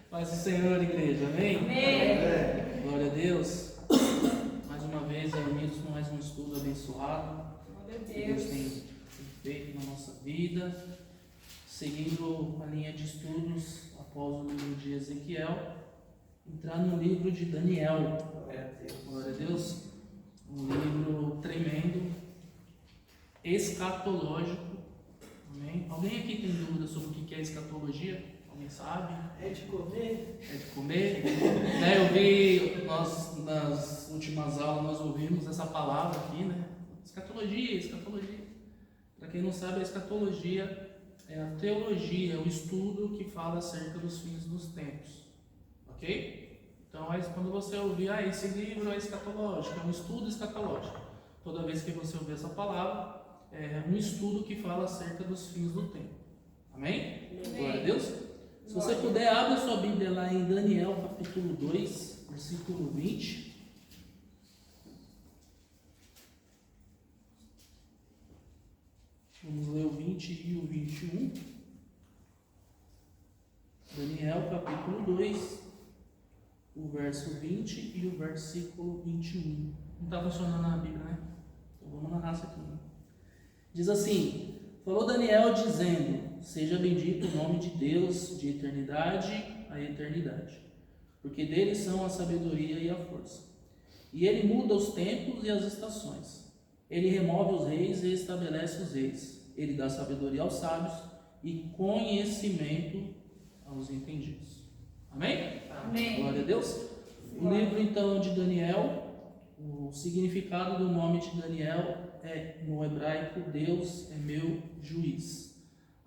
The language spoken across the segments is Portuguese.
Paz do Senhor, igreja, amém? Amém. Glória a Deus. Mais uma vez reunidos com mais um estudo abençoado. Glória a Que Deus Deus. tem feito na nossa vida, seguindo a linha de estudos após o livro de Ezequiel, entrar no livro de Daniel. Glória a Deus. Um livro tremendo, escatológico. Amém? Alguém aqui tem dúvida sobre o que é escatologia? Alguém sabe? É de comer? É de comer? Né, eu vi, nas últimas aulas nós ouvimos essa palavra aqui, né? Escatologia, escatologia. Para quem não sabe, a escatologia é a teologia, é o estudo que fala acerca dos fins dos tempos. Ok? Então, quando você ouvir, esse livro é escatológico, é um estudo escatológico. Toda vez que você ouvir essa palavra, é um estudo que fala acerca dos fins do tempo. Amém? Glória a Deus. Se você puder, abra sua Bíblia lá em Daniel, capítulo 2, versículo 20. Vamos ler o 20 e o 21. Daniel, capítulo 2, o verso 20 e o versículo 21. Não está funcionando na Bíblia, né? Então vamos narrar isso aqui. Diz assim: falou Daniel dizendo: seja bendito o nome de Deus de eternidade a eternidade, porque dele são a sabedoria e a força. E ele muda os tempos e as estações. Ele remove os reis e estabelece os reis. Ele dá sabedoria aos sábios e conhecimento aos entendidos. Amém? Amém. Glória a Deus. O livro então de Daniel, o significado do nome de Daniel é, no hebraico, Deus é meu juiz.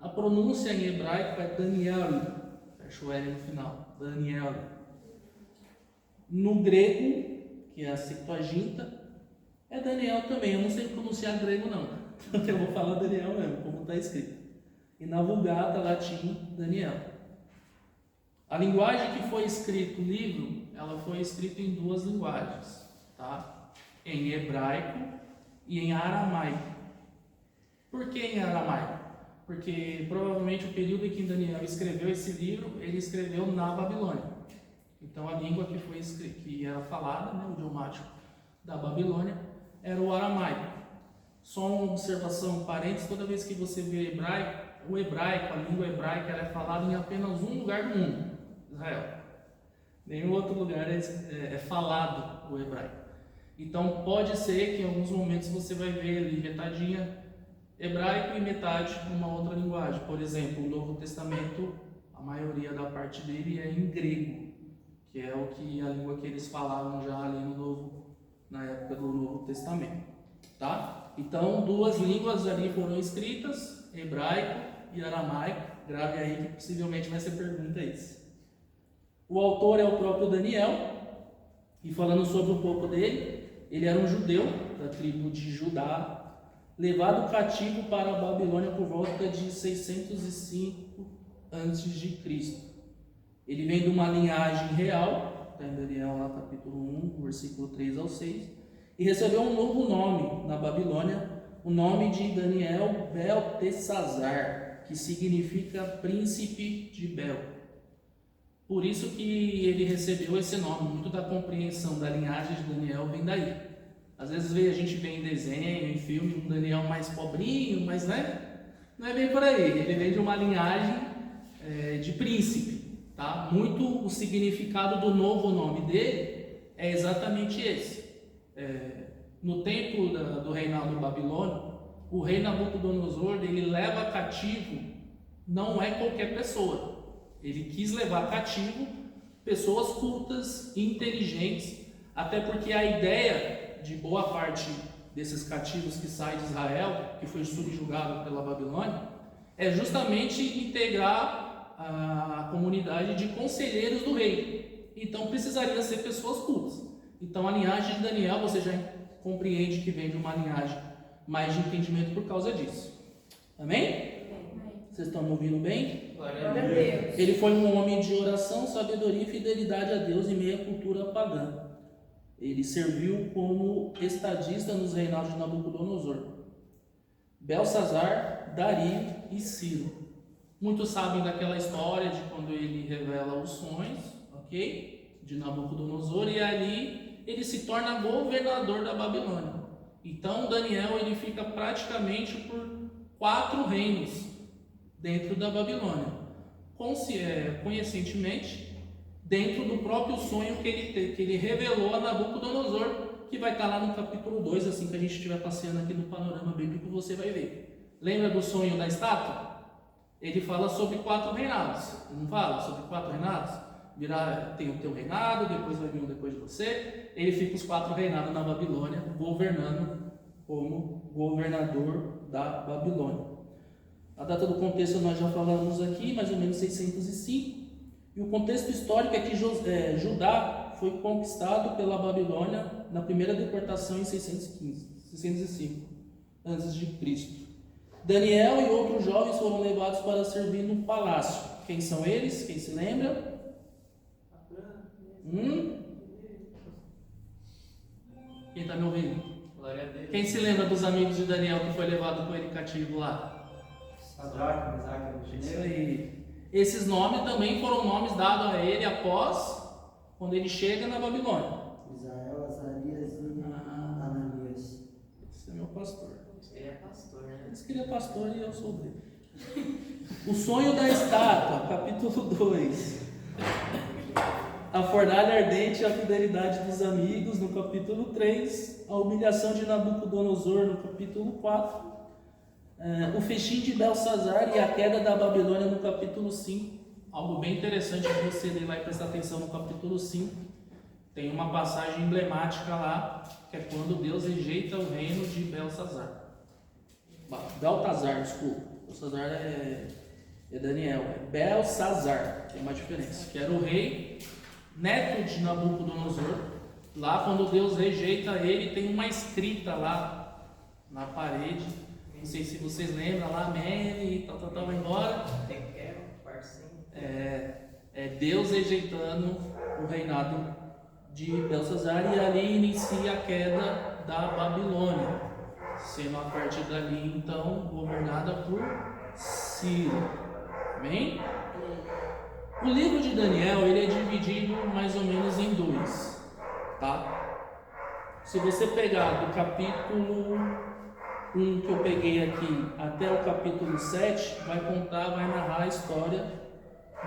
A pronúncia em hebraico é Daniel, fecha o L no final, Daniel. No grego, que é a Septuaginta, é Daniel também. Eu não sei pronunciar grego não, eu vou falar Daniel mesmo, como está escrito. E na Vulgata, latim, Daniel. A linguagem que foi escrito o livro, ela foi escrita em duas linguagens, tá? Em hebraico e em aramaico. Por que em aramaico? Porque provavelmente o período em que Daniel escreveu esse livro, ele escreveu na Babilônia. Então a língua que foi escrita, que era falada, né, o idiomático da Babilônia, era o aramaico. Só uma observação, parênteses: toda vez que você vê hebraico, o hebraico, a língua hebraica, ela é falada em apenas um lugar do mundo, Israel. Nenhum outro lugar é falado o hebraico. Então pode ser que em alguns momentos você vai ver ali metadinha hebraico e metade uma outra linguagem. Por exemplo, o Novo Testamento, a maioria da parte dele é em grego, que é a língua que eles falavam já ali na época do Novo Testamento, tá? Então, duas línguas ali foram escritas, hebraico e aramaico. Grave aí que possivelmente vai ser pergunta isso. O autor é o próprio Daniel, e falando sobre um pouco dele, ele era um judeu da tribo de Judá, levado cativo para a Babilônia por volta de 605 a.C. Ele vem de uma linhagem real, está em Daniel lá, capítulo 1, versículo 3 ao 6, e recebeu um novo nome na Babilônia, o nome de Daniel Beltesazar, que significa príncipe de Bel. Por isso que ele recebeu esse nome. Muito da compreensão da linhagem de Daniel vem daí. Às vezes a gente vê em desenho, em filme, um Daniel mais pobrinho, mas não é bem por aí. Ele vem de uma linhagem de príncipe, tá? Muito o significado do novo nome dele é exatamente esse. No tempo do reinado babilônico, o rei Nabucodonosor, ele leva cativo, não é qualquer pessoa. Ele quis levar cativo pessoas cultas e inteligentes, até porque a ideia de boa parte desses cativos que saem de Israel, que foi subjugado pela Babilônia, é justamente integrar a comunidade de conselheiros do rei. Então precisaria ser pessoas cultas. Então a linhagem de Daniel, você já compreende que vem de uma linhagem mais de entendimento por causa disso. Amém? Vocês estão me ouvindo bem? Glória a Deus. Ele foi um homem de oração, sabedoria e fidelidade a Deus em meio à cultura pagã. Ele serviu como estadista nos reinados de Nabucodonosor, Belsazar, Dario e Ciro. Muitos sabem daquela história de quando ele revela os sonhos, ok? De Nabucodonosor, e ali ele se torna governador da Babilônia. Então Daniel ele fica praticamente por 4 reinos dentro da Babilônia, conhecentemente dentro do próprio sonho que ele revelou a Nabucodonosor, que vai estar lá no capítulo 2, assim que a gente estiver passeando aqui no panorama bíblico, você vai ver. Lembra do sonho da estátua? Ele fala sobre 4 reinados, não fala sobre 4 reinados? Tem o teu reinado, depois vai vir um depois de você. Ele fica os 4 reinados na Babilônia, governando como governador da Babilônia. A data do contexto nós já falamos aqui, mais ou menos 605. E o contexto histórico é que Judá foi conquistado pela Babilônia na primeira deportação em 605 a.C. Daniel e outros jovens foram levados para servir no palácio. Quem são eles? Quem se lembra? Quem está me ouvindo? Glória a Deus. Quem se lembra dos amigos de Daniel que foi levado com ele cativo lá? Sadraque, Mesaque e Isso Abednego. aí. Esses nomes também foram nomes dados a ele após quando ele chega na Babilônia. Israel, Azarias e Ananias. Esse é meu pastor. Ele é pastor, né? Diz que ele é pastor e eu sou dele. O sonho da estátua, capítulo 2. A fornalha ardente e a fidelidade dos amigos, no capítulo 3. A humilhação de Nabucodonosor, no capítulo 4. O festim de Belsazar e a queda da Babilônia, no capítulo 5. Algo bem interessante que você ler lá e prestar atenção no capítulo 5. Tem uma passagem emblemática lá, que é quando Deus rejeita o reino de Belsazar. Beltazar, desculpa. Belsazar é Daniel. É Belsazar, tem uma diferença. Que era o rei, neto de Nabucodonosor. Lá quando Deus rejeita ele, tem uma escrita lá na parede. Não sei se vocês lembram lá, amém, e tal, vai embora. Tem que é um parceiro. É Deus rejeitando o reinado de Belsazar, e ali inicia a queda da Babilônia, sendo a partir dali então governada por Ciro. Amém? O livro de Daniel ele é dividido mais ou menos em 2, tá? Se você pegar do capítulo 1 que eu peguei aqui até o capítulo 7, vai narrar a história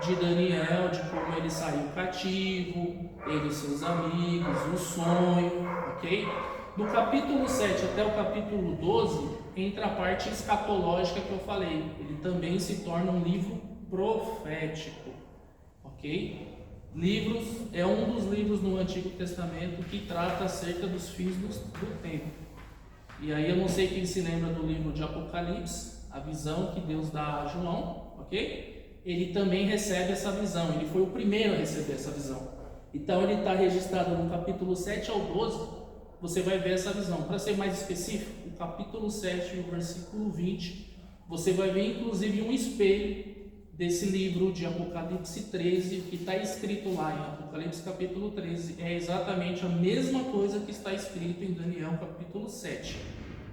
de Daniel, de como ele saiu cativo, ele e seus amigos, o sonho, ok? Do capítulo 7 até o capítulo 12, entra a parte escatológica que eu falei. Ele também se torna um livro profético, ok? É um dos livros no Antigo Testamento que trata acerca dos fins do tempo. E aí eu não sei quem se lembra do livro de Apocalipse, a visão que Deus dá a João, ok? Ele também recebe essa visão, ele foi o primeiro a receber essa visão. Então ele está registrado no capítulo 7 ao 12, você vai ver essa visão. Para ser mais específico, o capítulo 7 e o versículo 20, você vai ver inclusive um espelho desse livro de Apocalipse 13, que está escrito lá em Apocalipse capítulo 13, é exatamente a mesma coisa que está escrito em Daniel capítulo 7.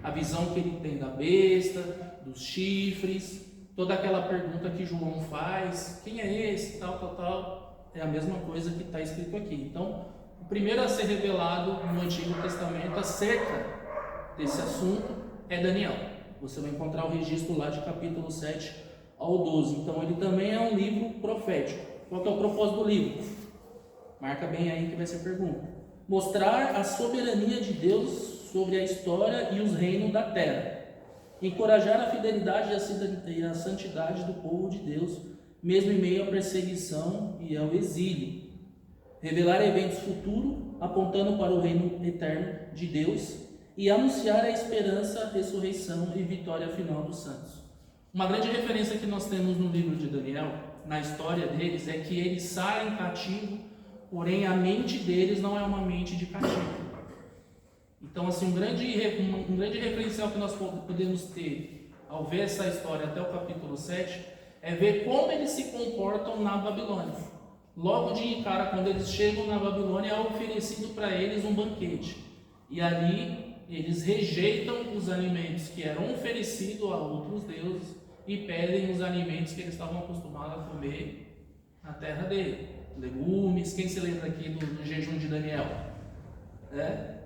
A visão que ele tem da besta, dos chifres, toda aquela pergunta que João faz, quem é esse, tal, é a mesma coisa que está escrito aqui. Então, o primeiro a ser revelado no Antigo Testamento acerca desse assunto é Daniel. Você vai encontrar o registro lá de capítulo 7 ao 12. Então ele também é um livro profético. Qual que é o propósito do livro? Marca bem aí que vai ser a pergunta. Mostrar a soberania de Deus sobre a história e os reinos da terra. Encorajar a fidelidade e a santidade do povo de Deus, mesmo em meio à perseguição e ao exílio. Revelar eventos futuros, apontando para o reino eterno de Deus, e anunciar a esperança, ressurreição e vitória final dos santos. Uma grande referência que nós temos no livro de Daniel, na história deles, é que eles saem cativo, porém a mente deles não é uma mente de cativo. Então, assim, um grande referencial que nós podemos ter ao ver essa história até o capítulo 7 é ver como eles se comportam na Babilônia. Logo de cara, quando eles chegam na Babilônia, é oferecido para eles um banquete. E ali eles rejeitam os alimentos que eram oferecidos a outros deuses e pedem os alimentos que eles estavam acostumados a comer na terra dele. Legumes. Quem se lembra aqui do jejum de Daniel?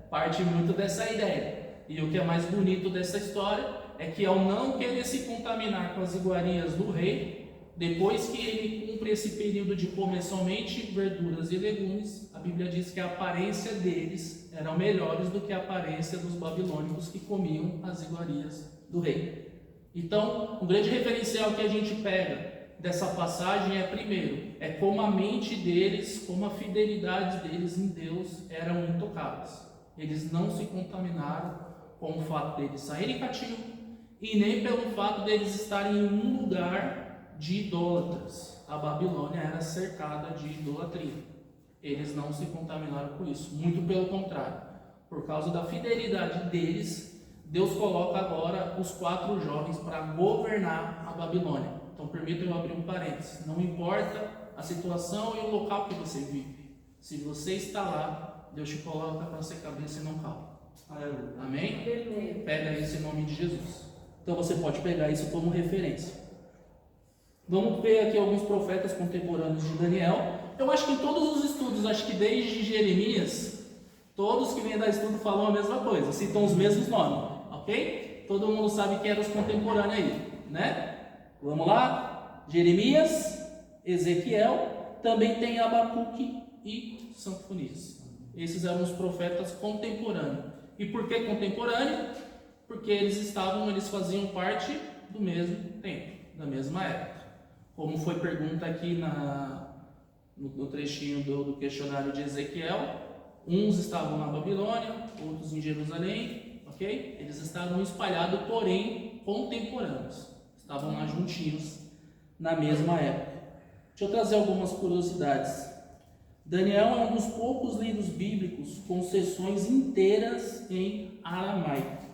Parte muito dessa ideia. E o que é mais bonito dessa história é que, ao não querer se contaminar com as iguarias do rei, depois que ele cumpre esse período de comer somente verduras e legumes, a Bíblia diz que a aparência deles eram melhores do que a aparência dos babilônicos que comiam as iguarias do rei. Então, um grande referencial que a gente pega dessa passagem é, primeiro, como a mente deles, como a fidelidade deles em Deus eram intocáveis. Eles não se contaminaram com o fato deles saírem cativo e nem pelo fato deles estarem em um lugar de idólatras. A Babilônia era cercada de idolatria. Eles não se contaminaram com isso, muito pelo contrário. Por causa da fidelidade deles, Deus coloca agora os 4 jovens para governar a Babilônia. Então, permita eu abrir um parênteses. Não importa a situação e o local que você vive. Se você está lá, Deus te coloca para ser cabeça e não cauda. Amém? Pega isso em nome de Jesus. Então, você pode pegar isso como referência. Vamos ver aqui alguns profetas contemporâneos de Daniel. Eu acho que em todos os estudos, acho que desde Jeremias, todos que vêm dar estudo falam a mesma coisa, citam os mesmos nomes, ok? Todo mundo sabe quem eram os contemporâneos aí, né? Vamos lá? Jeremias, Ezequiel, também tem Abacuque e Sofonias. Esses eram os profetas contemporâneos. E por que contemporâneo? Porque eles faziam parte do mesmo tempo, da mesma época. Como foi pergunta aqui no trechinho do questionário de Ezequiel, uns estavam na Babilônia, outros em Jerusalém, ok? Eles estavam espalhados, porém contemporâneos. Estavam lá juntinhos na mesma época. Deixa eu trazer algumas curiosidades. Daniel é um dos poucos livros bíblicos com sessões inteiras em aramaico.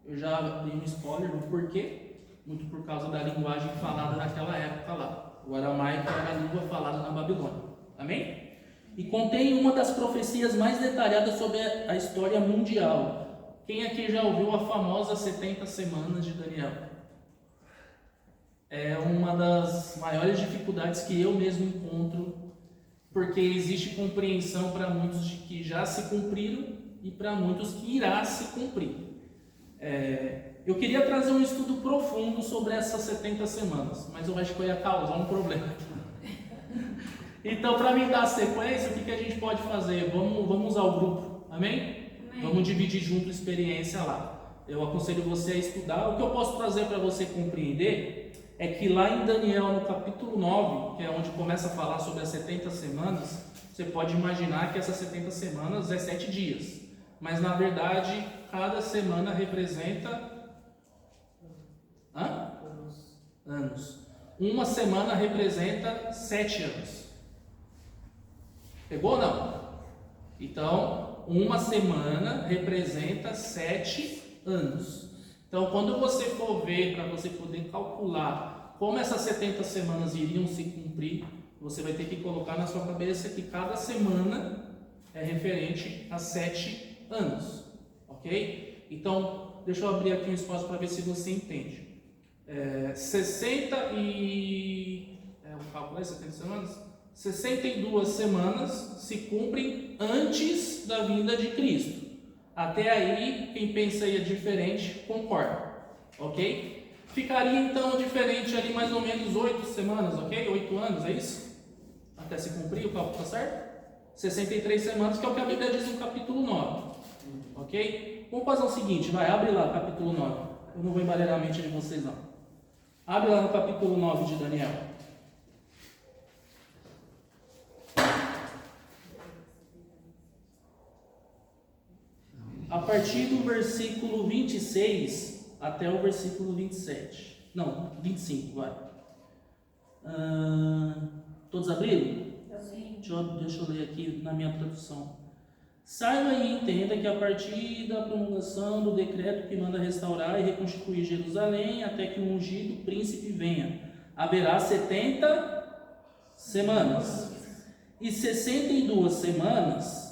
Eu já dei um spoiler do porquê, muito por causa da linguagem falada naquela época lá. O aramaico era a língua falada na Babilônia. Amém? E contém uma das profecias mais detalhadas sobre a história mundial. Quem aqui já ouviu a famosa 70 semanas de Daniel? É uma das maiores dificuldades que eu mesmo encontro, porque existe compreensão para muitos de que já se cumpriram e para muitos que irá se cumprir. Eu queria trazer um estudo profundo sobre essas 70 semanas, mas eu acho que eu ia causar um problema. Então, para mim dar sequência, o que a gente pode fazer? Vamos usar o grupo, amém? Vamos dividir junto a experiência lá. Eu aconselho você a estudar. O que eu posso trazer para você compreender é que lá em Daniel, no capítulo 9, que é onde começa a falar sobre as 70 semanas, você pode imaginar que essas 70 semanas é 7 dias. Mas, na verdade, cada semana representa anos. Uma semana representa 7 anos. Pegou ou não? Então, uma semana representa 7 anos. Então, quando você for ver, para você poder calcular como essas 70 semanas iriam se cumprir, você vai ter que colocar na sua cabeça que cada semana é referente a 7 anos. Ok? Então, deixa eu abrir aqui um espaço para ver se você entende. 62 semanas se cumprem antes da vinda de Cristo. Até aí, quem pensa aí é diferente, concorda, ok? Ficaria então diferente ali mais ou menos 8 semanas, ok? 8 anos, é isso? Até se cumprir, o cálculo está certo? 63 semanas, que é o que a Bíblia diz no capítulo 9, ok? Vamos fazer o seguinte, abre lá o capítulo 9. Eu não vou embaralhar a mente de vocês não. Abre lá no capítulo 9 de Daniel. A partir do versículo 26 até o versículo 27. Não, 25, vai. Todos abriram? Sim. Deixa eu ler aqui na minha tradução. Saiba e entenda que a partir da promulgação do decreto que manda restaurar e reconstituir Jerusalém até que o ungido príncipe venha, haverá 70 semanas. E 62 semanas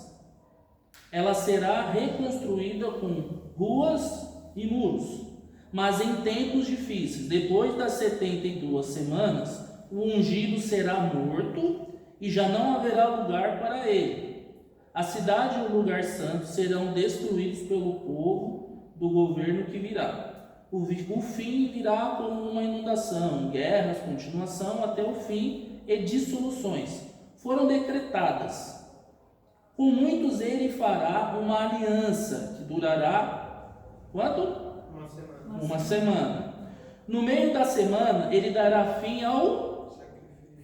ela será reconstruída com ruas e muros, Mas em tempos difíceis, depois das 72 semanas, o ungido será morto e já não haverá lugar para ele. A cidade e o lugar santo serão destruídos pelo povo do governo que virá. O fim virá como uma inundação, guerras, continuação até o fim e dissoluções. Foram decretadas. Com muitos ele fará uma aliança que durará quanto? Uma semana. Uma semana. No meio da semana ele dará fim ao...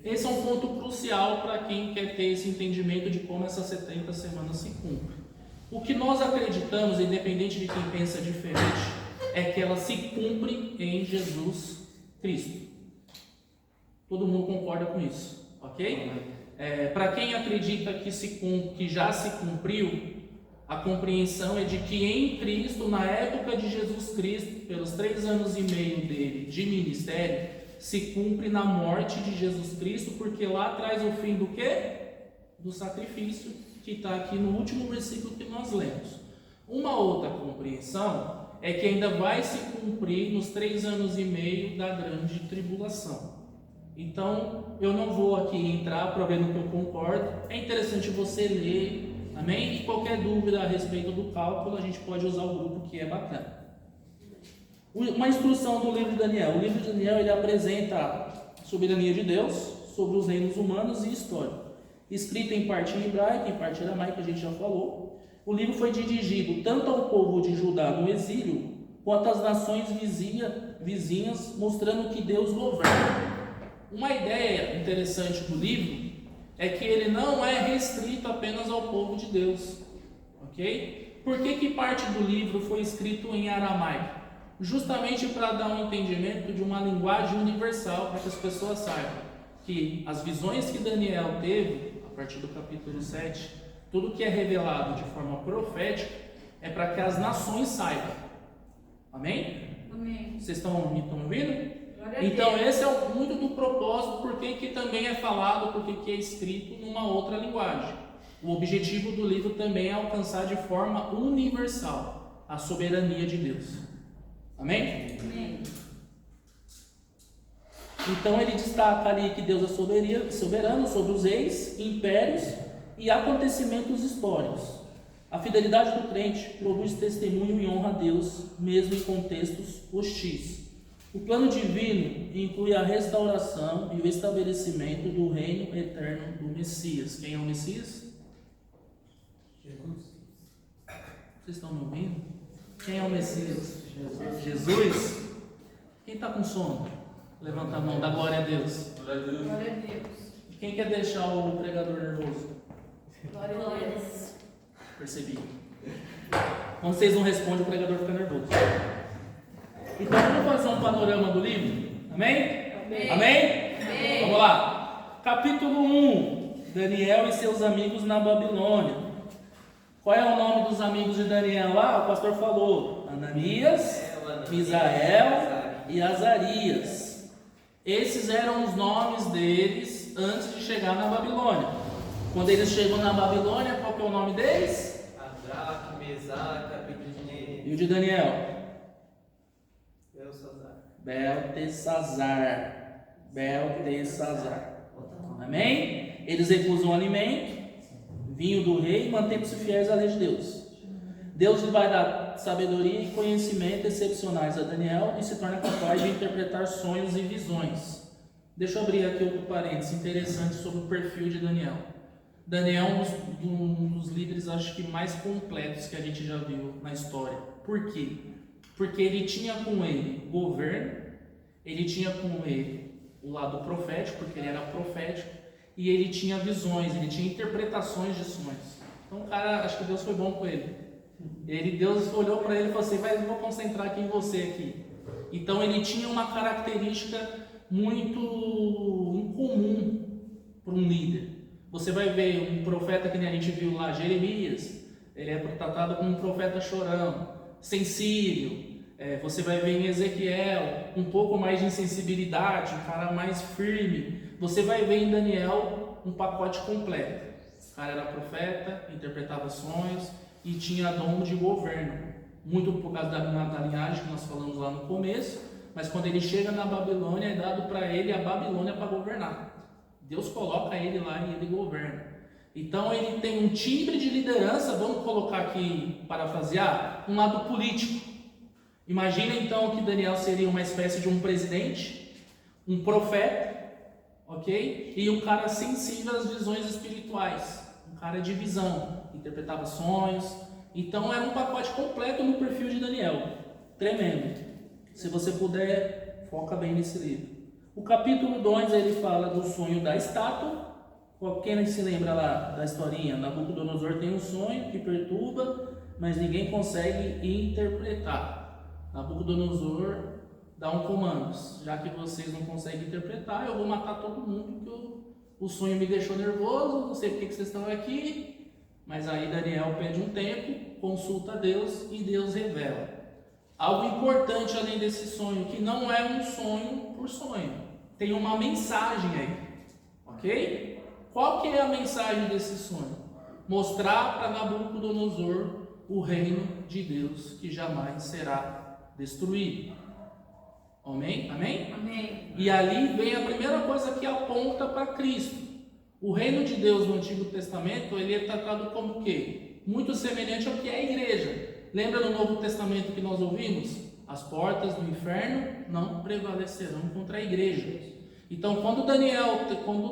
Esse é um ponto crucial para quem quer ter esse entendimento de como essas 70 semanas se cumprem. O que nós acreditamos, independente de quem pensa diferente, é que ela se cumpre em Jesus Cristo. Todo mundo concorda com isso, ok? Para quem acredita que já se cumpriu, a compreensão é de que em Cristo, na época de Jesus Cristo, pelos 3 anos e meio dele de ministério, se cumpre na morte de Jesus Cristo, porque lá traz o fim do quê? Do sacrifício, que está aqui no último versículo que nós lemos. Uma outra compreensão é que ainda vai se cumprir nos 3 anos e meio da grande tribulação. Então, eu não vou aqui entrar para ver no que eu concordo. É interessante você ler, amém? E qualquer dúvida a respeito do cálculo, a gente pode usar o grupo, que é bacana. Uma instrução do livro de Daniel. O livro de Daniel, ele apresenta a soberania de Deus sobre os reinos humanos e história. Escrito em parte em hebraico, em parte aramaica, a gente já falou. O livro foi dirigido tanto ao povo de Judá no exílio, quanto às nações vizinhas, mostrando que Deus governa. Uma ideia interessante do livro é que ele não é restrito apenas ao povo de Deus, ok? Por que parte do livro foi escrito em aramaico? Justamente para dar um entendimento de uma linguagem universal, para que as pessoas saibam que as visões que Daniel teve, a partir do capítulo 7, tudo que é revelado de forma profética, é para que as nações saibam. Amém? Amém. Vocês estão me ouvindo? Glória a Então Deus. esse é muito do propósito, porque que também é falado, porque que é escrito numa outra linguagem. O objetivo do livro também é alcançar de forma universal a soberania de Deus. Amém? Amém. Então ele destaca ali que Deus é soberano sobre os reis, impérios e acontecimentos históricos. A fidelidade do crente produz testemunho e honra a Deus, mesmo em contextos hostis. O plano divino inclui a restauração e o estabelecimento do reino eterno do Messias. Quem é o Messias? Jesus. Vocês estão me ouvindo? Quem é o Messias? Jesus? Quem está com sono? Levanta a mão, dá glória a Deus. Glória a Deus. Quem quer deixar o pregador nervoso? Glória a Deus. Percebi. Quando vocês não respondem, o pregador fica nervoso. Então vamos fazer um panorama do livro? Amém? Amém. Amém? Amém. Vamos lá. Capítulo 1. Daniel e seus amigos na Babilônia. Qual é o nome dos amigos de Daniel lá? O pastor falou. Ananias, Misael e Azarias. Esses eram os nomes deles antes de chegar na Babilônia. Quando eles chegam na Babilônia, qual que é o nome deles? Adraque, Mesaque, Abednego, E o de Daniel? Belsazar. Beltesazar. Amém? Eles recusam o alimento, vinho do rei, mantendo-se fiéis à lei de Deus. Deus lhe vai dar sabedoria e conhecimento excepcionais a Daniel e se torna capaz de interpretar sonhos e visões. Deixa eu abrir aqui outro parênteses interessante sobre o perfil de Daniel. Daniel é um dos líderes, acho que mais completos que a gente já viu na história. Por quê? Porque ele tinha com ele governo, ele tinha com ele o lado profético, porque ele era profético, e ele tinha visões, ele tinha interpretações de sonhos. Então, cara, acho que Deus foi bom com ele. Deus olhou para ele e falou assim: vai, eu vou concentrar aqui em você aqui. Então, ele tinha uma característica muito incomum para um líder. Você vai ver um profeta que nem a gente viu lá, Jeremias, ele é tratado como um profeta chorão, sensível. Você vai ver em Ezequiel um pouco mais de insensibilidade, um cara mais firme. Você vai ver em Daniel um pacote completo. O cara era profeta, interpretava sonhos e tinha dom de governo. muito por causa da linhagem que nós falamos lá no começo, mas quando ele chega na Babilônia é dado para ele a Babilônia para governar. Deus coloca ele lá e ele governa. Então ele tem um timbre de liderança, vamos colocar aqui, parafrasear, um lado político. Imagina então que Daniel seria uma espécie de um presidente, um profeta, ok? E um cara sensível às visões espirituais, um cara de visão, interpretava sonhos. Então era um pacote completo no perfil de Daniel, tremendo. Se você puder, foca bem nesse livro. O capítulo 2 ele fala do sonho da estátua. Quem se lembra lá da historinha? Nabucodonosor tem um sonho que perturba, mas ninguém consegue interpretar. Nabucodonosor dá um comando: já que vocês não conseguem interpretar, eu vou matar todo mundo, porque o sonho me deixou nervoso, não sei por que vocês estão aqui. Mas aí Daniel pede um tempo, consulta a Deus e Deus revela algo importante além desse sonho, que não é um sonho por sonho, tem uma mensagem aí, ok? Qual que é a mensagem desse sonho? Mostrar para Nabucodonosor o reino de Deus que jamais será destruído. Amém? Amém? Amém. E ali vem a primeira coisa que aponta para Cristo. O reino de Deus no Antigo Testamento, ele é tratado como o quê? Muito semelhante ao que é a igreja. Lembra no Novo Testamento que nós ouvimos? As portas do inferno não prevalecerão contra a igreja. Então, quando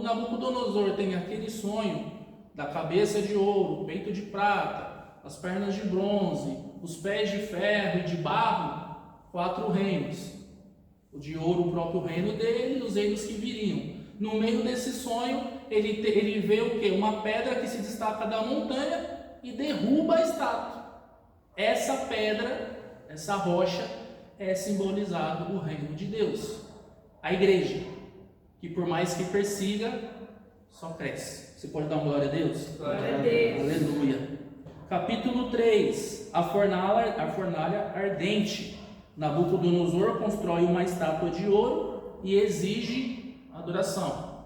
Nabucodonosor tem aquele sonho da cabeça de ouro, peito de prata, as pernas de bronze, os pés de ferro e de barro, 4 reinos. O de ouro, o próprio reino dele, e os reinos que viriam. No meio desse sonho, ele vê o quê? Uma pedra que se destaca da montanha e derruba a estátua. Essa pedra, essa rocha, é simbolizado o reino de Deus, a igreja, que por mais que persiga, só cresce. Você pode dar uma glória a Deus? Glória a Deus. Aleluia. Capítulo 3, a fornalha ardente. Nabucodonosor constrói uma estátua de ouro e exige adoração.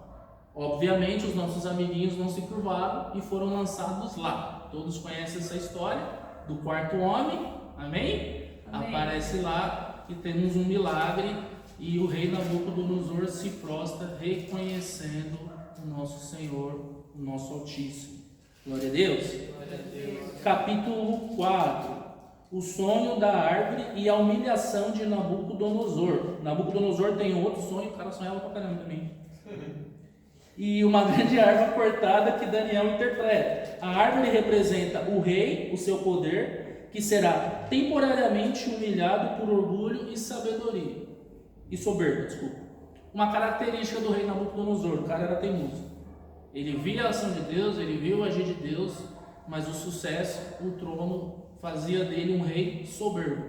Obviamente os nossos amiguinhos não se curvaram e foram lançados lá. Todos conhecem essa história do quarto homem, amém? Amém. Aparece lá que temos um milagre e o rei Nabucodonosor se prostra reconhecendo o nosso Senhor, o nosso Altíssimo. Glória a Deus. Glória a Deus. Capítulo 4, o sonho da árvore e a humilhação de Nabucodonosor. Nabucodonosor tem outro sonho, o cara sonhava pra caramba também. E uma grande árvore cortada que Daniel interpreta. A árvore representa o rei, o seu poder, que será temporariamente humilhado por orgulho e sabedoria. E soberba, desculpa. Uma característica do rei Nabucodonosor: o cara era teimoso. Ele via a ação de Deus, ele viu o agir de Deus, mas o sucesso, o trono, fazia dele um rei soberbo.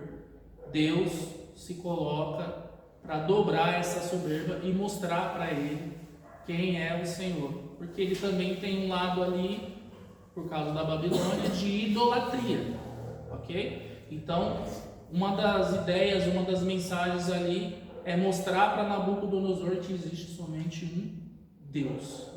Deus se coloca para dobrar essa soberba e mostrar para ele quem é o Senhor, porque ele também tem um lado ali, por causa da Babilônia, de idolatria, ok? Então, uma das ideias, uma das mensagens ali é mostrar para Nabucodonosor que existe somente um Deus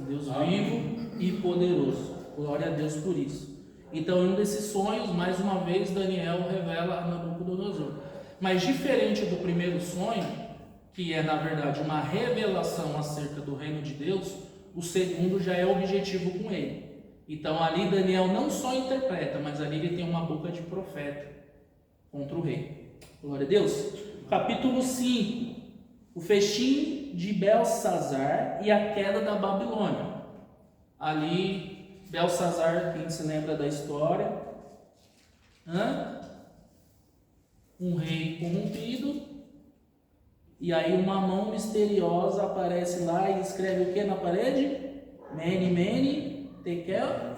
vivo e poderoso. Glória a Deus por isso. Então, em um desses sonhos, mais uma vez, Daniel revela a Nabucodonosor. Mas diferente do primeiro sonho, que é na verdade uma revelação acerca do reino de Deus, o segundo já é objetivo com ele. Então ali Daniel não só interpreta, mas ali ele tem uma boca de profeta contra o rei. Glória a Deus. Capítulo 5, o festim de Belsazar e a queda da Babilônia. Ali Belsazar, quem se lembra da história, um rei corrompido. E aí uma mão misteriosa aparece lá e escreve o que na parede? Mene, mene, tekel,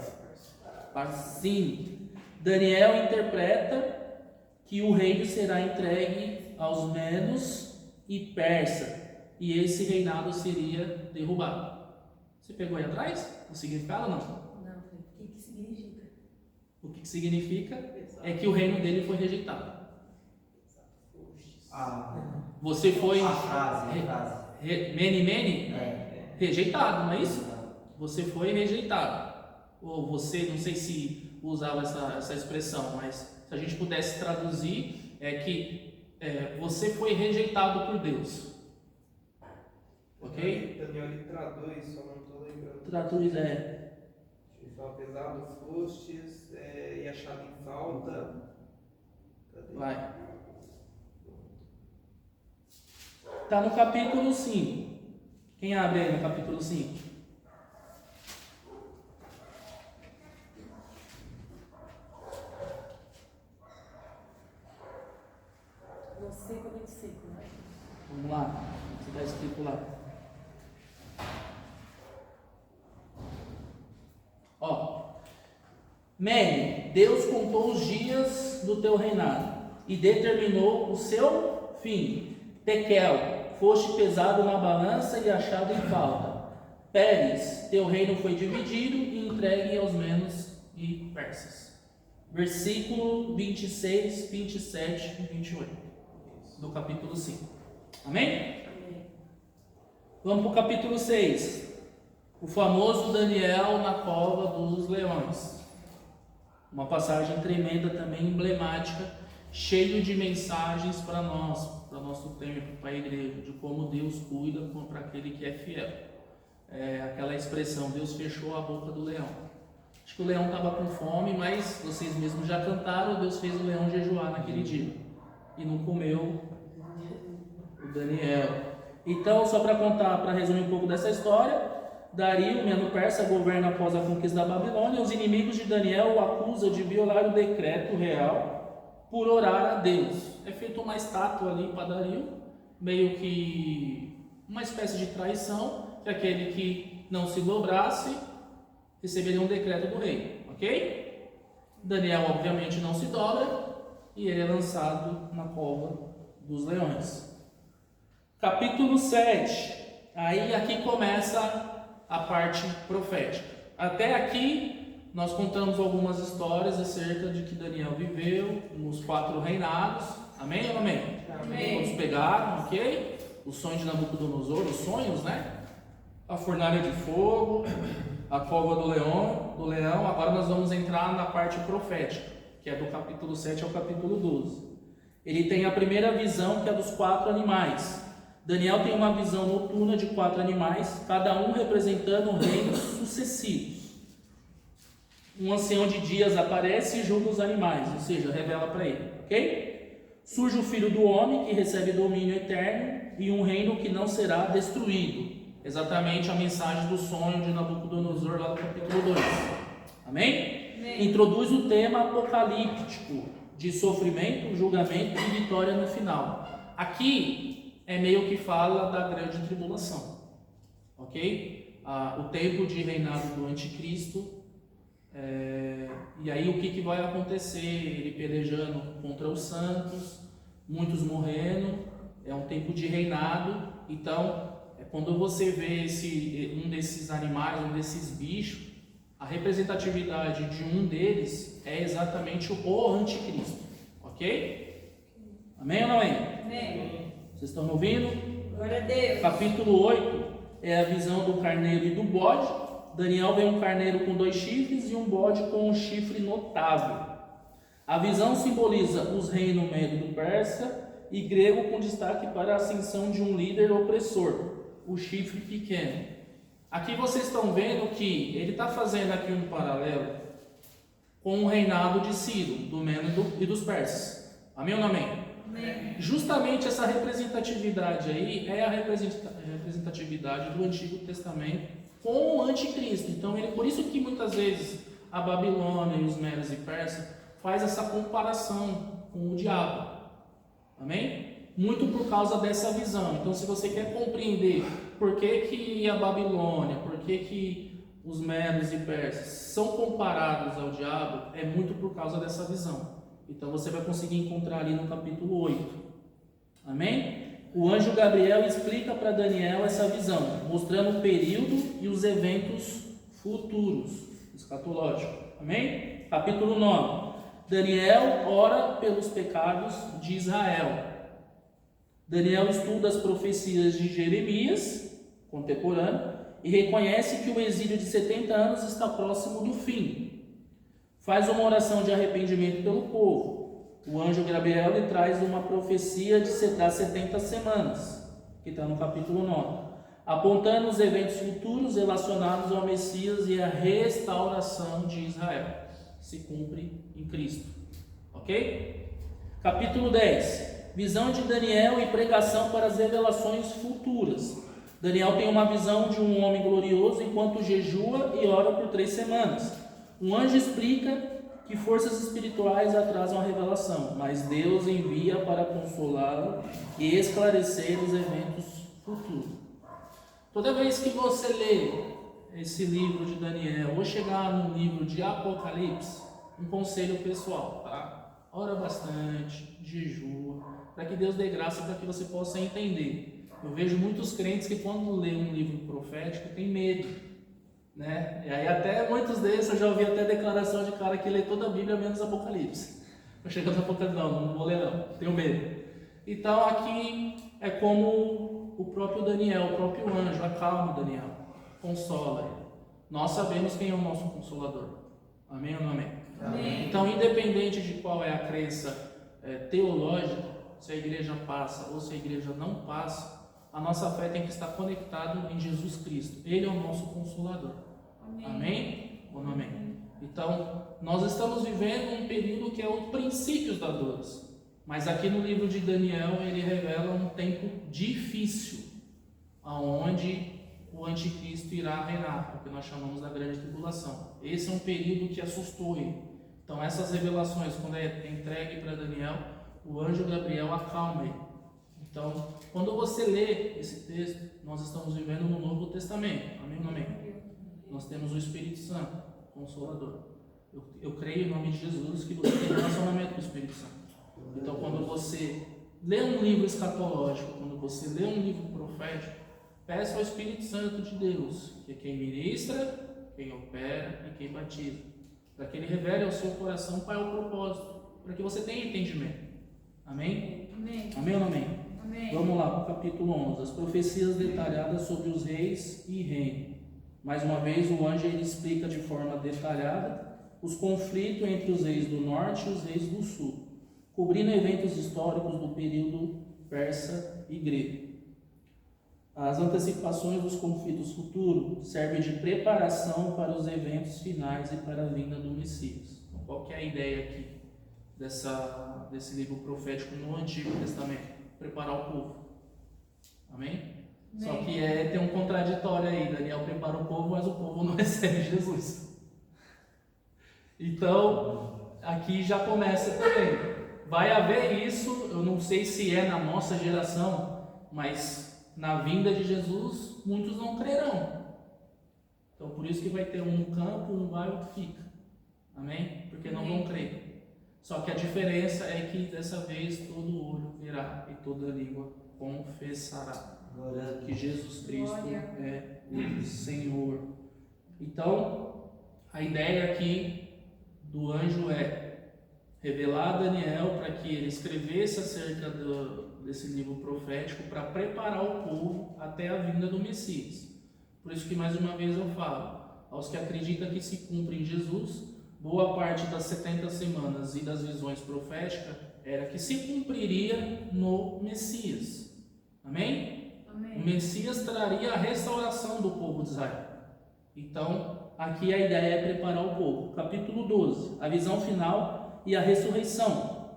parsim. Daniel interpreta que o reino será entregue aos medos e persa, e esse reinado seria derrubado. Você pegou aí atrás o significado ou não? Não, o que significa? O que significa é que o reino dele foi rejeitado. Você foi A frase. mene, rejeitado, não é isso? Você foi rejeitado. Ou você, não sei se usava essa expressão, mas se a gente pudesse traduzir, é que você foi rejeitado por Deus. Ok? Daniel ele traduz, só não estou lembrando. Traduz, Ele fala, pesado fostes e achado em falta. Cadê? vai. Está no capítulo 5. Quem abre aí no capítulo 5? No seco, 25, né? Vamos lá, o que está escrito lá. Ó, Mene, Deus contou os dias do teu reinado e determinou o seu fim. Tekel, foste pesado na balança e achado em falta. Pérez, teu reino foi dividido e entregue aos medos e persas. Versículo 26, 27 e 28 do capítulo 5. Amém? Amém. Vamos para o capítulo 6. O famoso Daniel na cova dos leões. Uma passagem tremenda também, emblemática, cheio de mensagens para nós, para o nosso tempo, para a igreja, de como Deus cuida para aquele que é fiel. Aquela expressão, Deus fechou a boca do leão. Acho que o leão estava com fome, mas vocês mesmos já cantaram, Deus fez o leão jejuar naquele dia. E não comeu o Daniel. Então, só para contar, para resumir um pouco dessa história, Dario, Medo-Persa, governa após a conquista da Babilônia. Os inimigos de Daniel o acusam de violar o decreto real por orar a Deus. É feita uma estátua ali para Dario, meio que uma espécie de traição, que aquele que não se dobrasse receberia um decreto do rei, ok? Daniel obviamente não se dobra e ele é lançado na cova dos leões. Capítulo 7, aí aqui começa a parte profética. Até aqui nós contamos algumas histórias acerca de que Daniel viveu nos 4 reinados. Amém ou amém? Amém. Todos pegaram, ok? O sonho de Nabucodonosor, os sonhos, né? A fornalha de fogo, a cova do leão. Agora nós vamos entrar na parte profética, que é do capítulo 7 ao capítulo 12. Ele tem a primeira visão, que é dos 4 animais. Daniel tem uma visão noturna de 4 animais, cada um representando reinos sucessivos. Um ancião de dias aparece e julga os animais, ou seja, revela para ele, ok? Surge o filho do homem, que recebe domínio eterno e um reino que não será destruído. Exatamente a mensagem do sonho de Nabucodonosor lá no capítulo 2. Amém? Amém. Introduz o tema apocalíptico de sofrimento, julgamento e vitória no final. Aqui é meio que fala da grande tribulação, ok? O tempo de reinado do anticristo, e aí o que vai acontecer? Ele pelejando contra os santos, muitos morrendo, é um tempo de reinado. Então, quando você vê um desses animais, um desses bichos, a representatividade de um deles é exatamente o anticristo, ok? Amém ou não amém? Amém. Vocês estão me ouvindo? Glória a Deus. Capítulo 8 é a visão do carneiro e do bode. Daniel vê um carneiro com 2 chifres e um bode com um chifre notável. A visão simboliza os reinos Medo do Persa e grego, com destaque para a ascensão de um líder opressor, o chifre pequeno. Aqui vocês estão vendo que ele está fazendo aqui um paralelo com o reinado de Ciro, do Medo e dos persas. Amém ou não amém? Amém. Justamente essa representatividade aí é a representatividade do Antigo Testamento com o anticristo. Então, por isso que muitas vezes a Babilônia e os medos e persas faz essa comparação com o diabo. Amém? Muito por causa dessa visão. Então, se você quer compreender por que a Babilônia, por que os medos e persas são comparados ao diabo, é muito por causa dessa visão. Então você vai conseguir encontrar ali no capítulo 8. Amém? O anjo Gabriel explica para Daniel essa visão, mostrando o período e os eventos futuros, escatológicos. Amém? Capítulo 9. Daniel ora pelos pecados de Israel. Daniel estuda as profecias de Jeremias, contemporâneo, e reconhece que o exílio de 70 anos está próximo do fim. Faz uma oração de arrependimento pelo povo. o anjo Gabriel lhe traz uma profecia das 70 semanas, que está no capítulo 9, apontando os eventos futuros relacionados ao Messias e à restauração de Israel, que se cumpre em Cristo. Ok? Capítulo 10. Visão de Daniel e pregação para as revelações futuras. Daniel tem uma visão de um homem glorioso enquanto jejua e ora por 3 semanas. Um anjo explica que forças espirituais atrasam a revelação, mas Deus envia para consolá-lo e esclarecer os eventos futuros. Toda vez que você lê esse livro de Daniel ou chegar no livro de Apocalipse, um conselho pessoal, tá? Ora bastante, jejua, para que Deus dê graça para que você possa entender. Eu vejo muitos crentes que quando lê um livro profético tem medo, né? E aí até muitos deles eu já ouvi até declaração de cara que lê toda a Bíblia menos Apocalipse. Eu chego no Apocalipse, não vou ler não, tenho medo. Então aqui é como o próprio Daniel, o próprio anjo, acalma o Daniel, consola ele. Nós sabemos quem é o nosso consolador. Amém ou não amém? Amém. Então, independente de qual é a crença teológica, se a igreja passa ou se a igreja não passa, a nossa fé tem que estar conectada em Jesus Cristo. Ele é o nosso consolador. Amém. Amém ou não amém? Então, nós estamos vivendo um período que é os princípios das dores. Mas aqui no livro de Daniel, ele revela um tempo difícil, onde o anticristo irá reinar, o que nós chamamos da grande tribulação. Esse é um período que assustou ele. Então essas revelações, quando é entregue para Daniel, o anjo Gabriel acalma ele. Então, quando você lê esse texto, nós estamos vivendo no Novo Testamento. Amém ou não amém? Nós temos o Espírito Santo, Consolador. Eu creio em nome de Jesus que você tem relacionamento com o Espírito Santo. Então, quando você lê um livro escatológico, quando você lê um livro profético, peça ao Espírito Santo de Deus, que é quem ministra, quem opera e quem batiza, para que ele revele ao seu coração qual é o propósito, para que você tenha entendimento. Amém? Amém. Amém ou não amém? Amém. Vamos lá para o capítulo 11, as profecias detalhadas sobre os reis e reino. Mais uma vez o anjo ele explica de forma detalhada os conflitos entre os reis do norte e os reis do sul, cobrindo eventos históricos do período persa e grego. As antecipações dos conflitos futuros servem de preparação para os eventos finais e para a vinda do Messias. Então, qual que é a ideia aqui desse livro profético no Antigo Testamento? Preparar o povo. Amém? Só que tem um contraditório aí. Daniel prepara o povo, mas o povo não recebe Jesus. Então, aqui já começa também. Vai haver isso, eu não sei se é na nossa geração, mas na vinda de Jesus, muitos não crerão. Então, por isso que vai ter um no campo, um vai e outro fica. Amém? Porque não vão crer. Só que a diferença é que dessa vez todo olho verá e toda língua confessará que Jesus Cristo é o Senhor. Então, a ideia aqui do anjo é revelar a Daniel para que ele escrevesse acerca desse livro profético para preparar o povo até a vinda do Messias. Por isso que mais uma vez eu falo, aos que acreditam que se cumpre em Jesus, boa parte das 70 semanas e das visões proféticas era que se cumpriria no Messias. Amém? Amém. O Messias traria a restauração do povo de Israel. Então, aqui a ideia é preparar o povo. Capítulo 12, a visão final e a ressurreição.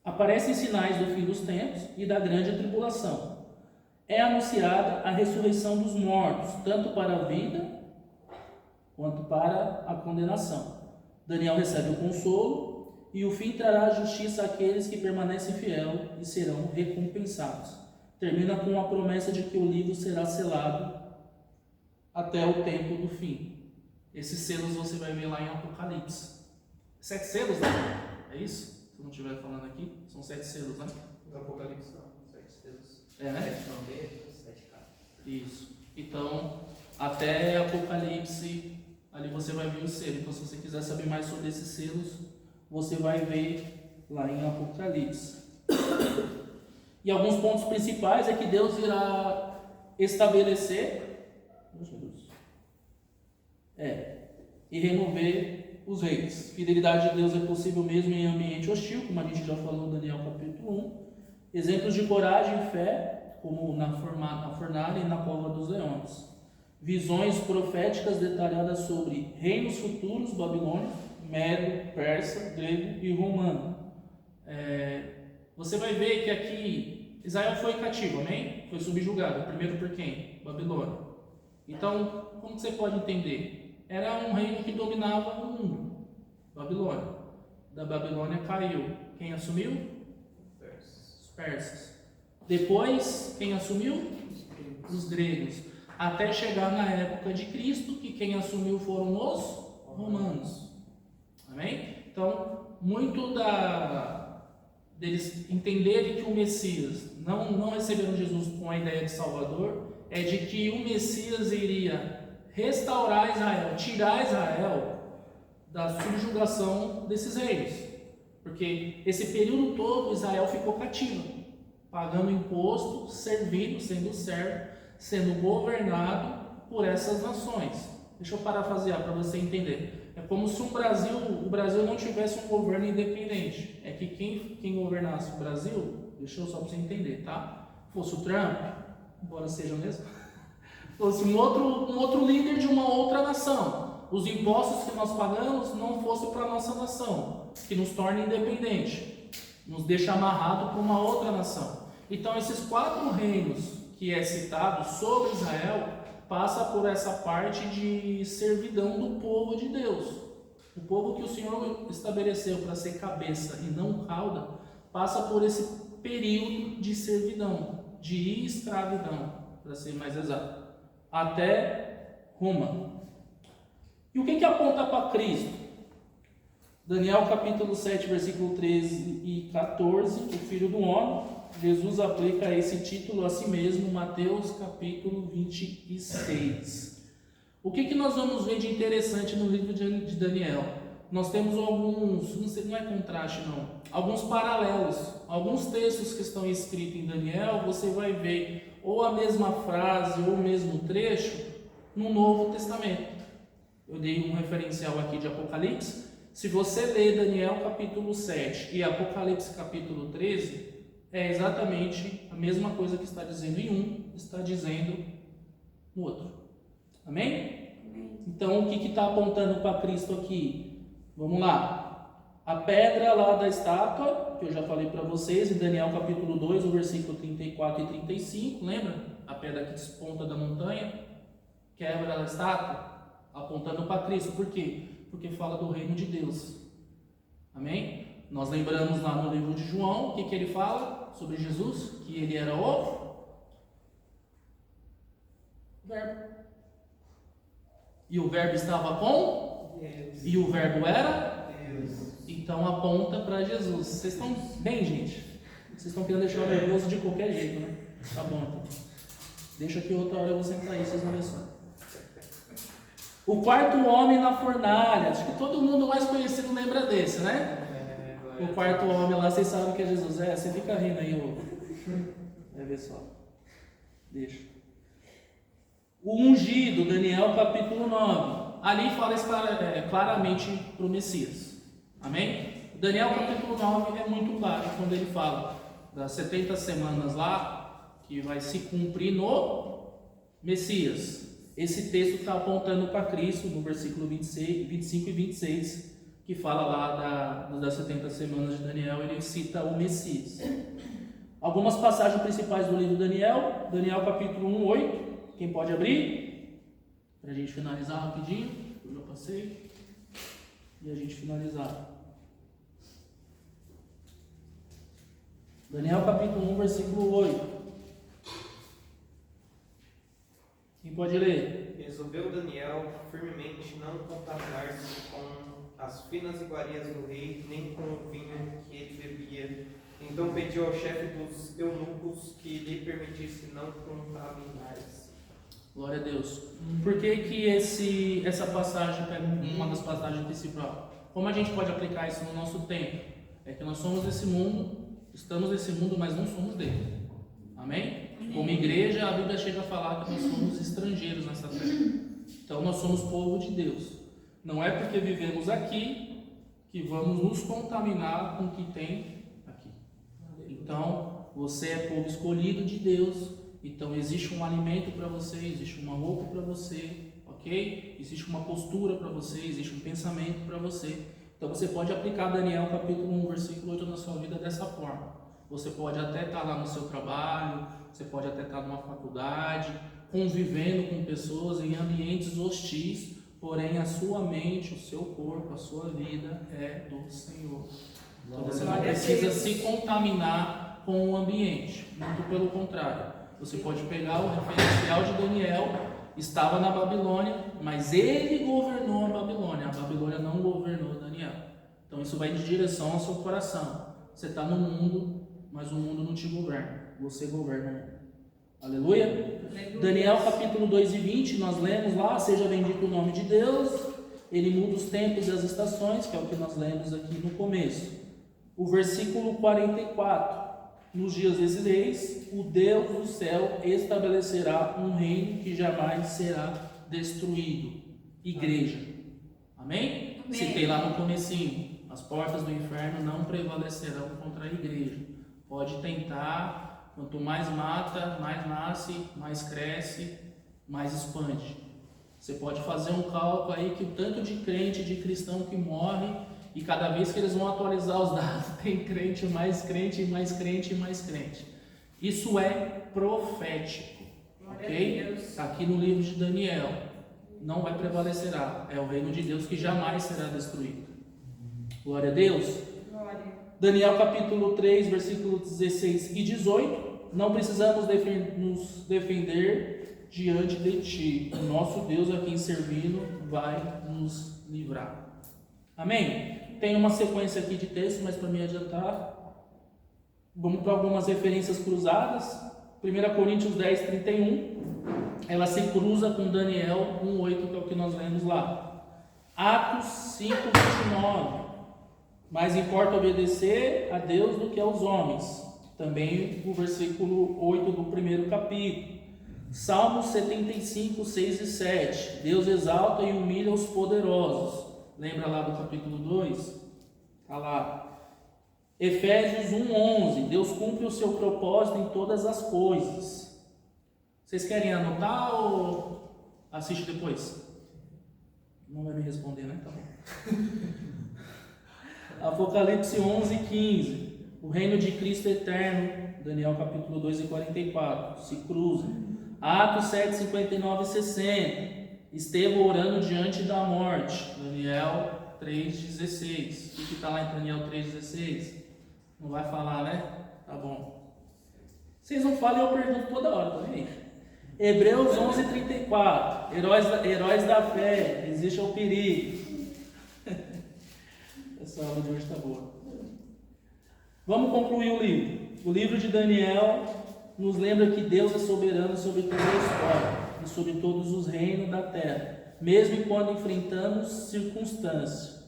Aparecem sinais do fim dos tempos e da grande tribulação. É anunciada a ressurreição dos mortos, tanto para a vida quanto para a condenação. Daniel recebe o consolo e o fim trará a justiça àqueles que permanecem fiel e serão recompensados. Termina com a promessa de que o livro será selado até o tempo do fim. Esses selos você vai ver lá em Apocalipse. 7 selos, né? É isso? Se eu não estiver falando aqui, são 7 selos, né? No Apocalipse não, 7 selos. É, né? 7 trombetas, 7 caras. Isso. Então, até Apocalipse, ali você vai ver o selo. Então, se você quiser saber mais sobre esses selos, você vai ver lá em Apocalipse. E alguns pontos principais é que Deus irá estabelecer e remover os reis. Fidelidade de Deus é possível mesmo em ambiente hostil, como a gente já falou em Daniel capítulo 1. Exemplos de coragem e fé, como na fornalha e na cova dos leões. Visões proféticas detalhadas sobre reinos futuros, Babilônia, Médio, Persa, grego e romano. Você vai ver que aqui Israel foi cativo, amém? Foi subjugado. Primeiro por quem? Babilônia. Então, como você pode entender? Era um reino que dominava o mundo. Babilônia. Da Babilônia caiu. Quem assumiu? Os persas. Depois, quem assumiu? Os gregos. Até chegar na época de Cristo, que quem assumiu foram os romanos. Amém? Então, muito deles entenderem que o Messias não receberam Jesus com a ideia de Salvador, é de que o Messias iria restaurar Israel, tirar Israel da subjugação desses reinos. Porque esse período todo Israel ficou cativo, pagando imposto, servindo, sendo servo, sendo governado por essas nações. Deixa eu parafrasear para você entender. É como se o Brasil não tivesse um governo independente. É que quem governasse o Brasil, deixa eu só para você entender, tá? Fosse o Trump, embora seja mesmo, fosse um outro líder de uma outra nação. Os impostos que nós pagamos não fossem para a nossa nação, que nos torna independente, nos deixa amarrado para uma outra nação. Então esses 4 reinos que é citado sobre Israel, passa por essa parte de servidão do povo de Deus. O povo que o Senhor estabeleceu para ser cabeça e não cauda, passa por esse período de servidão, de escravidão, para ser mais exato, até Roma. E o que aponta para Cristo? Daniel capítulo 7, versículo 13 e 14, o Filho do Homem. Jesus aplica esse título a si mesmo, Mateus capítulo 26. O que nós vamos ver de interessante no livro de Daniel? Nós temos alguns, não é contraste não, alguns paralelos, alguns textos que estão escritos em Daniel, você vai ver ou a mesma frase ou o mesmo trecho no Novo Testamento. Eu dei um referencial aqui de Apocalipse. Se você ler Daniel capítulo 7 e Apocalipse capítulo 13, é exatamente a mesma coisa que está dizendo em um, está dizendo no outro. Amém? Amém. Então, o que está apontando para Cristo aqui? Vamos lá. A pedra lá da estátua, que eu já falei para vocês, em Daniel capítulo 2, o versículo 34 e 35, lembra? A pedra que desponta da montanha, quebra a estátua, apontando para Cristo. Por quê? Porque fala do reino de Deus. Amém? Nós lembramos lá no livro de João, o que ele fala sobre Jesus? Que ele era o Verbo. E o Verbo estava com Deus. E o Verbo era Deus. Então aponta para Jesus. Vocês estão bem, gente? Vocês estão querendo deixar eu nervoso de qualquer jeito, né? Tá bom, então. Deixa que outra hora eu vou sentar aí, vocês vão ver só. O 4º homem na fornalha. Acho que todo mundo mais conhecido lembra desse, né? O 4º homem lá, vocês sabem que é Jesus. Você fica rindo aí, vai ver só. Deixa. O ungido, Daniel capítulo 9. Ali fala claramente para o Messias. Amém? Daniel capítulo 9 é muito claro quando ele fala das 70 semanas lá, que vai se cumprir no Messias. Esse texto está apontando para Cristo no versículo 25 e 26, que fala lá das 70 semanas de Daniel, ele cita o Messias. Algumas passagens principais do livro de Daniel. Daniel capítulo 1, 8. Quem pode abrir? Para a gente finalizar rapidinho. Eu já passei. E a gente finalizar. Daniel capítulo 1, versículo 8. Quem pode ler? Resolveu Daniel firmemente não contaminar-se com as finas iguarias do rei, nem com o vinho que ele bebia. Então pediu ao chefe dos eunucos que lhe permitisse não contaminar-se. Glória a Deus. Por que essa passagem pega uma das passagens principais? Como a gente pode aplicar isso no nosso tempo? É que nós somos desse mundo, estamos nesse mundo, mas não somos dele. Amém? Como igreja, a Bíblia chega a falar que nós somos estrangeiros nessa terra. Então nós somos povo de Deus. Não é porque vivemos aqui que vamos nos contaminar com o que tem aqui. Então, você é povo escolhido de Deus. Então, existe um alimento para você, existe uma roupa para você, ok? Existe uma postura para você, existe um pensamento para você. Então, você pode aplicar Daniel capítulo 1, versículo 8 na sua vida dessa forma. Você pode até estar lá no seu trabalho, você pode até estar numa faculdade, convivendo com pessoas em ambientes hostis, porém a sua mente, o seu corpo, a sua vida é do Senhor. Então você não precisa se contaminar com o ambiente, muito pelo contrário. Você pode pegar o referencial de Daniel, estava na Babilônia, mas ele governou a Babilônia não governou Daniel. Então isso vai de direção ao seu coração. Você está no mundo, mas o mundo não te governa, você governa o mundo. Aleluia? Daniel capítulo 2 e 20, nós lemos lá, seja bendito o nome de Deus, ele muda os tempos e as estações, que é o que nós lemos aqui no começo. O versículo 44, nos dias desses reis, o Deus do céu estabelecerá um reino que jamais será destruído. Igreja. Amém? Amém. Citei lá no comecinho, as portas do inferno não prevalecerão contra a igreja. Pode tentar, quanto mais mata, mais nasce, mais cresce, mais expande. Você pode fazer um cálculo aí que o tanto de crente, de cristão que morre, e cada vez que eles vão atualizar os dados, tem crente, mais crente, mais crente, mais crente. Isso é profético, ok? Está aqui no livro de Daniel. Não vai prevalecerá. É o reino de Deus que jamais será destruído. Glória a Deus. Glória. Daniel capítulo 3, versículos 16 e 18. Não precisamos nos defender diante de ti. O nosso Deus a quem servindo vai nos livrar. Amém? Tem uma sequência aqui de texto, mas para me adiantar, vamos para algumas referências cruzadas. 1 Coríntios 10, 31. Ela se cruza com Daniel 1:8, que é o que nós lemos lá. Atos 5, 29. Mais importa obedecer a Deus do que aos homens. Também o versículo 8 do primeiro capítulo. Salmos 75, 6 e 7. Deus exalta e humilha os poderosos. Lembra lá do capítulo 2? Está lá. Efésios 1:11. Deus cumpre o seu propósito em todas as coisas. Vocês querem anotar ou assiste depois? Não vai me responder, né? Tá bom. Apocalipse 11:15. O reino de Cristo eterno. Daniel capítulo 2 e 44. Se cruzam. Atos 7, 59 e 60. Estevão orando diante da morte. Daniel 3,16. O que está lá em Daniel 3,16? Não vai falar, né? Tá bom. Vocês não falam e eu pergunto toda hora, tá vendo? Hebreus 11:34. Heróis da fé. Existe o perigo. Essa aula de hoje está boa. Vamos concluir o livro. O livro de Daniel nos lembra que Deus é soberano sobre toda a história e sobre todos os reinos da terra, mesmo quando enfrentamos circunstâncias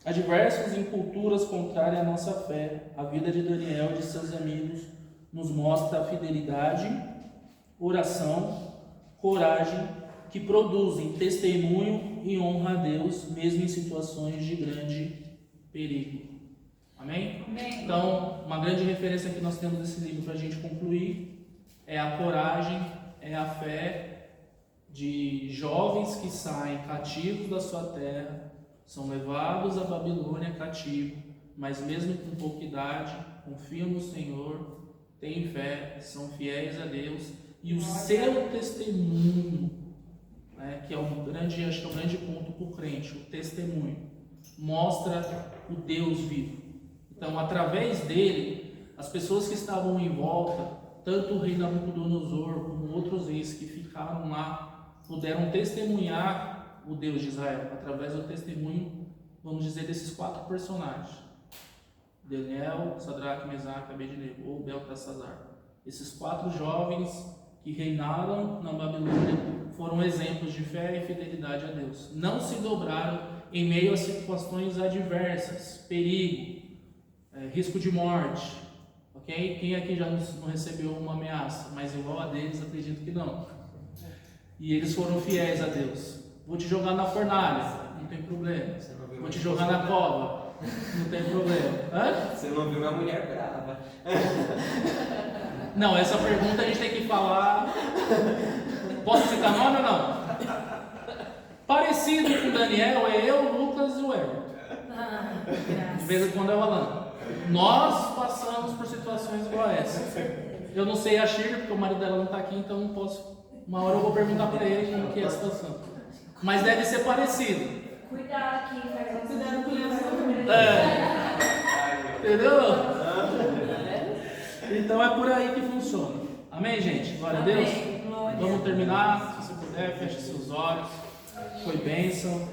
adversas em culturas contrárias à nossa fé. A vida de Daniel e de seus amigos nos mostra a fidelidade, oração, coragem, que produzem testemunho e honra a Deus, mesmo em situações de grande perigo. Amém? Amém. Então, uma grande referência que nós temos nesse livro para a gente concluir é a coragem, é a fé de jovens que saem cativos da sua terra, são levados à Babilônia cativo, mas mesmo com pouca idade, confiam no Senhor, têm fé, são fiéis a Deus, e o seu testemunho, né, que é o grande, acho que é o grande ponto para o crente, o testemunho, mostra o Deus vivo. Então, através dele, as pessoas que estavam em volta, tanto o rei Nabucodonosor como outros reis que ficaram lá, puderam testemunhar o Deus de Israel, através do testemunho, vamos dizer, desses 4 personagens: Daniel, Sadraque, Mesaque, Abednego, ou Beltesazar. Esses 4 jovens que reinaram na Babilônia foram exemplos de fé e fidelidade a Deus. Não se dobraram em meio a situações adversas, perigo, risco de morte, ok? Quem aqui já não recebeu uma ameaça, mas igual a deles, acredito que não. E eles foram fiéis a Deus. Vou te jogar na fornalha. não tem problema. Você não viu Vou minha te jogar na cova, não tem problema. Hã? Você não viu minha mulher brava. Não, essa pergunta a gente tem que falar. Posso citar nome ou não? Parecido com o Daniel é eu, o Lucas e o Herbert. Ah, De graças. vez em quando é o Alan. Nós passamos por situações igual a essa. Eu não sei a Shirley, porque o marido dela não está aqui, então não posso. Uma hora eu vou perguntar para ele como que é a situação. Mas deve ser parecido. Cuidado aqui, faz um Cuidado com isso. É. Entendeu? Então é por aí que funciona. Amém, gente? Glória a Deus. Amém. Glória. Vamos terminar. Se você puder, feche seus olhos. Foi bênção.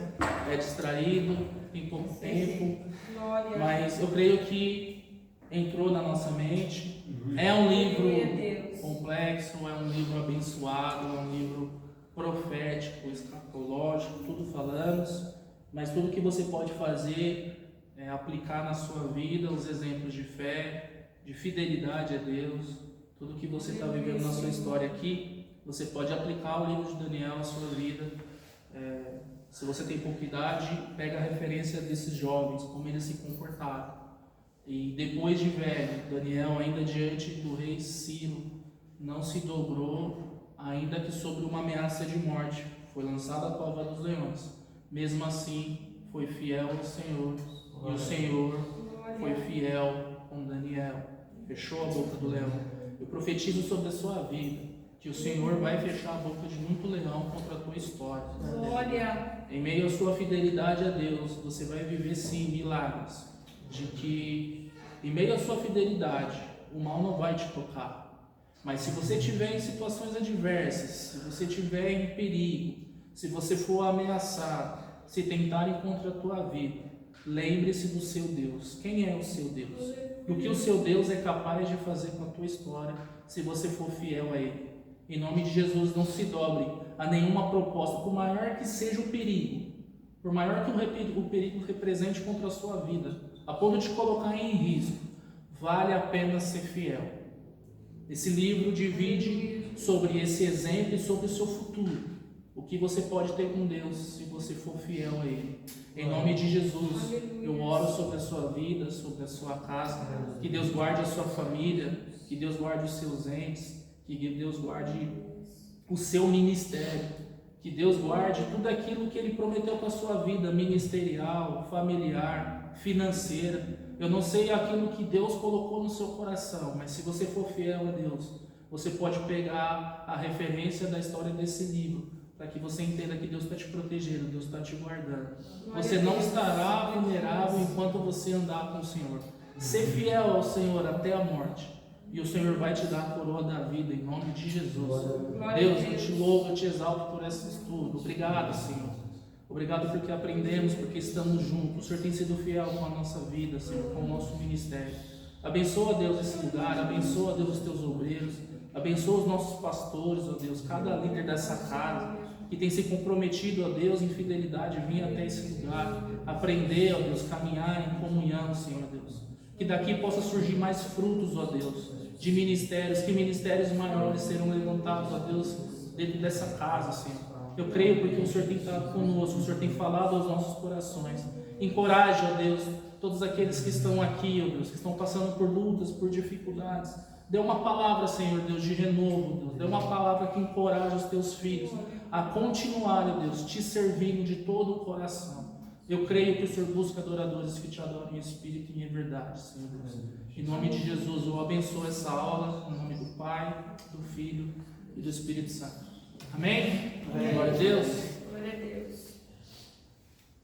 É distraído. Tem pouco tempo. Glória. Mas eu creio que entrou na nossa mente. É um livro complexo, é um livro abençoado, é um livro profético, escatológico, tudo falamos, mas tudo que você pode fazer é aplicar na sua vida os exemplos de fé, de fidelidade a Deus, tudo que você está vivendo na sua história aqui, você pode aplicar o livro de Daniel à sua vida. Se você tem pouca idade, pega a referência desses jovens, como eles se comportaram. E depois de velho, Daniel, ainda diante do rei Ciro, não se dobrou, ainda que sobre uma ameaça de morte. Foi lançado à cova dos leões. Mesmo assim, foi fiel ao Senhor. E o Senhor foi fiel com Daniel. Fechou a boca do leão. Eu profetizo sobre a sua vida que o Senhor vai fechar a boca de muito leão contra a tua história. Glória. Em meio à sua fidelidade a Deus, você vai viver sim milagres. De que, em meio à sua fidelidade, o mal não vai te tocar. Mas se você estiver em situações adversas, se você estiver em perigo, se você for ameaçado, se tentarem contra a tua vida, lembre-se do seu Deus. Quem é o seu Deus? Do que o seu Deus é capaz de fazer com a tua história, se você for fiel a Ele. Em nome de Jesus, não se dobre a nenhuma proposta, por maior que seja o perigo, por maior que o perigo represente contra a sua vida, a ponto de colocar em risco, vale a pena ser fiel. Esse livro divide sobre esse exemplo e sobre o seu futuro. O que você pode ter com Deus se você for fiel a Ele. Em nome de Jesus, eu oro sobre a sua vida, sobre a sua casa. Que Deus guarde a sua família, que Deus guarde os seus entes, que Deus guarde o seu ministério, que Deus guarde tudo aquilo que Ele prometeu para a sua vida, ministerial, familiar, financeira. Eu não sei aquilo que Deus colocou no seu coração, mas se você for fiel a Deus, você pode pegar a referência da história desse livro, para que você entenda que Deus está te protegendo, Deus está te guardando. Você não estará vulnerável enquanto você andar com o Senhor. Ser fiel ao Senhor até a morte, e o Senhor vai te dar a coroa da vida, em nome de Jesus. Deus, eu te louvo, eu te exalto por esse estudo. Obrigado, Senhor. Obrigado porque aprendemos, porque estamos juntos. O Senhor tem sido fiel com a nossa vida, Senhor, com o nosso ministério. Abençoa, Deus, esse lugar. Abençoa, Deus, os teus obreiros. Abençoa os nossos pastores, ó Deus, cada líder dessa casa que tem se comprometido, ó Deus, em fidelidade, vir até esse lugar, aprender, ó Deus, caminhar em comunhão, Senhor Deus. Que daqui possa surgir mais frutos, ó Deus, de ministérios, que ministérios maiores serão levantados, ó Deus, dentro dessa casa, Senhor. Eu creio porque o Senhor tem estado conosco, o Senhor tem falado aos nossos corações. Encoraje, ó Deus, todos aqueles que estão aqui, ó Deus, que estão passando por lutas, por dificuldades. Dê uma palavra, Senhor Deus, de renovo, Deus. Dê uma palavra que encoraje os teus filhos a continuar, ó Deus, te servindo de todo o coração. Eu creio que o Senhor busca adoradores que te adoram em espírito e em verdade, Senhor Deus. Em nome de Jesus, eu abençoo essa aula, em nome do Pai, do Filho e do Espírito Santo. Amém? Glória a Deus.